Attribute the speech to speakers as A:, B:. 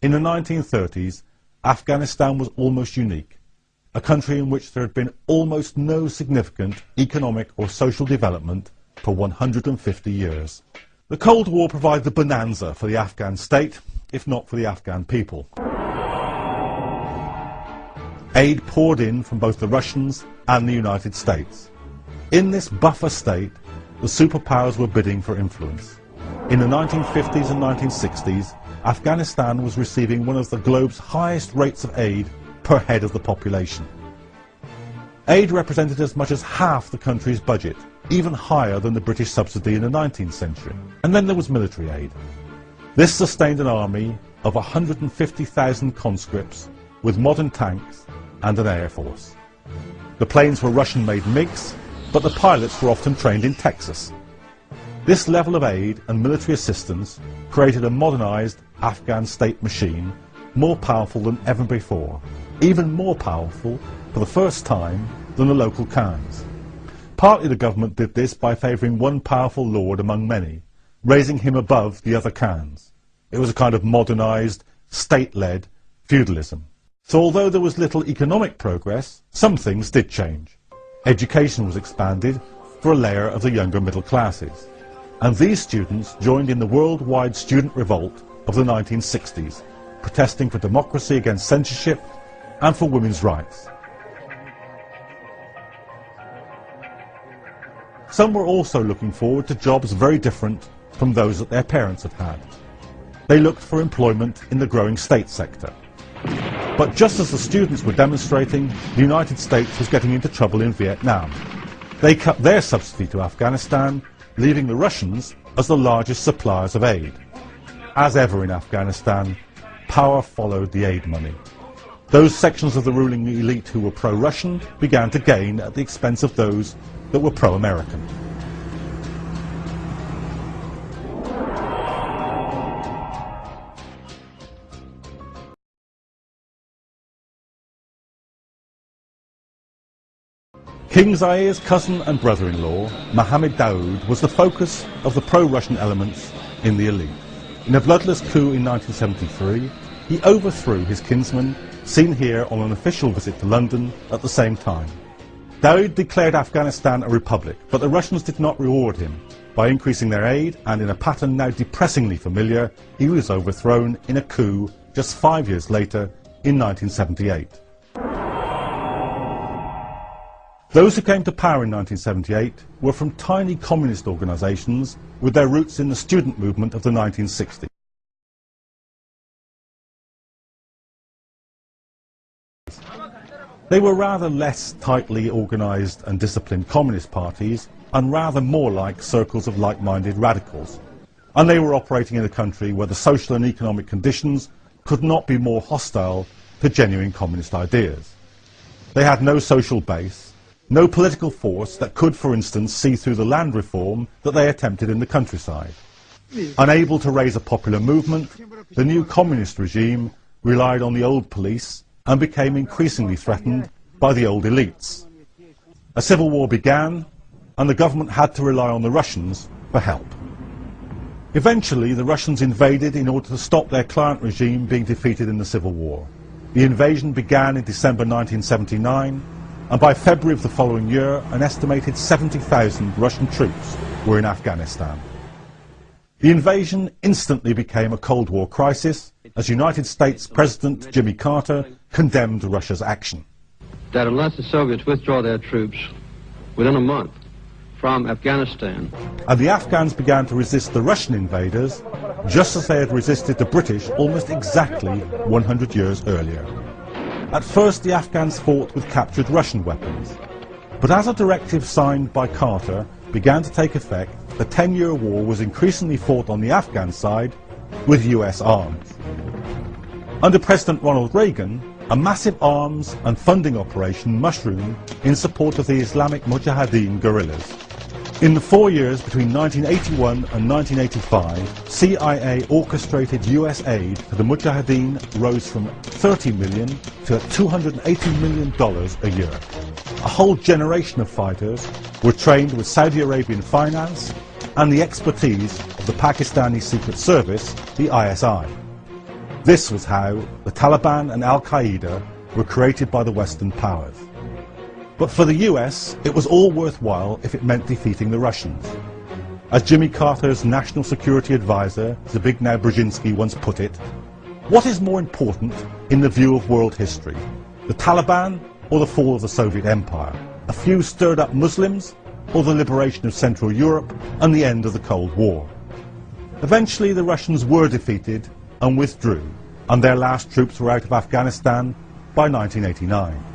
A: In the 1930s, Afghanistan was almost unique, a country in which there had been almost no significant economic or social development for 150 years. The Cold War provided the bonanza for the Afghan state, if not for the Afghan people. Aid poured in from both the Russians and the United States. In this buffer state, the superpowers were bidding for influence. In the 1950s and 1960s, Afghanistan was receiving one of the globe's highest rates of aid per head of the population. Aid represented as much as half the country's budget, even higher than the British subsidy in the 19th century. And then there was military aid. This sustained an army of 150,000 conscripts with modern tanks and an air force. The planes were Russian-made MiGs, but the pilots were often trained in Texas. This level of aid and military assistance created a modernized Afghan state machine more powerful than ever before, even more powerful for the first time than the local Khans. Partly the government did this by favouring one powerful lord among many, raising him above the other Khans. It was a kind of modernized, state-led feudalism. So although there was little economic progress, some things did change. Education was expanded for a layer of the younger middle classes. And these students joined in the worldwide student revolt of the 1960s, protesting for democracy against censorship and for women's rights. Some were also looking forward to jobs very different from those that their parents had had. They looked for employment in the growing state sector. But just as the students were demonstrating, the United States was getting into trouble in Vietnam. They cut their subsidy to Afghanistan, leaving the Russians as the largest suppliers of aid. As ever in Afghanistan, power followed the aid money. Those sections of the ruling elite who were pro-Russian began to gain at the expense of those that were pro-American. King Zair's cousin and brother-in-law, Mohammed Daoud, was the focus of the pro-Russian elements in the elite. In a bloodless coup in 1973, he overthrew his kinsman, seen here on an official visit to London at the same time. Daoud declared Afghanistan a republic, but the Russians did not reward him. By increasing their aid, and in a pattern now depressingly familiar, he was overthrown in a coup just 5 years later, in 1978. Those who came to power in 1978 were from tiny communist organisations with their roots in the student movement of the 1960s. They were rather less tightly organised and disciplined communist parties and rather more like circles of like-minded radicals. And they were operating in a country where the social and economic conditions could not be more hostile to genuine communist ideas. They had no social base, no political force that could, for instance, see through the land reform that they attempted in the countryside. Unable to raise a popular movement, the new communist regime relied on the old police and became increasingly threatened by the old elites. A civil war began, and the government had to rely on the Russians for help. Eventually, the Russians invaded in order to stop their client regime being defeated in the civil war. The invasion began in December 1979, and by February of the following year, an estimated 70,000 Russian troops were in Afghanistan. The invasion instantly became a Cold War crisis, as United States President Jimmy Carter condemned Russia's action.
B: That unless the Soviets withdraw their troops within a month from Afghanistan,
A: and the Afghans began to resist the Russian invaders, just as they had resisted the British almost exactly 100 years earlier. At first, the Afghans fought with captured Russian weapons. But as a directive signed by Carter began to take effect, the 10-year war was increasingly fought on the Afghan side with US arms. Under President Ronald Reagan, a massive arms and funding operation mushroomed in support of the Islamic Mujahideen guerrillas. In the 4 years between 1981 and 1985, CIA orchestrated US aid to the Mujahideen rose from $30 million to $280 million a year. A whole generation of fighters were trained with Saudi Arabian finance and the expertise of the Pakistani Secret Service, the ISI. This was how the Taliban and Al-Qaeda were created by the Western powers. But for the US, it was all worthwhile if it meant defeating the Russians. As Jimmy Carter's National Security Advisor, Zbigniew Brzezinski, once put it, what is more important in the view of world history, the Taliban or the fall of the Soviet Empire, a few stirred up Muslims or the liberation of Central Europe and the end of the Cold War? Eventually the Russians were defeated and withdrew, and their last troops were out of Afghanistan by 1989.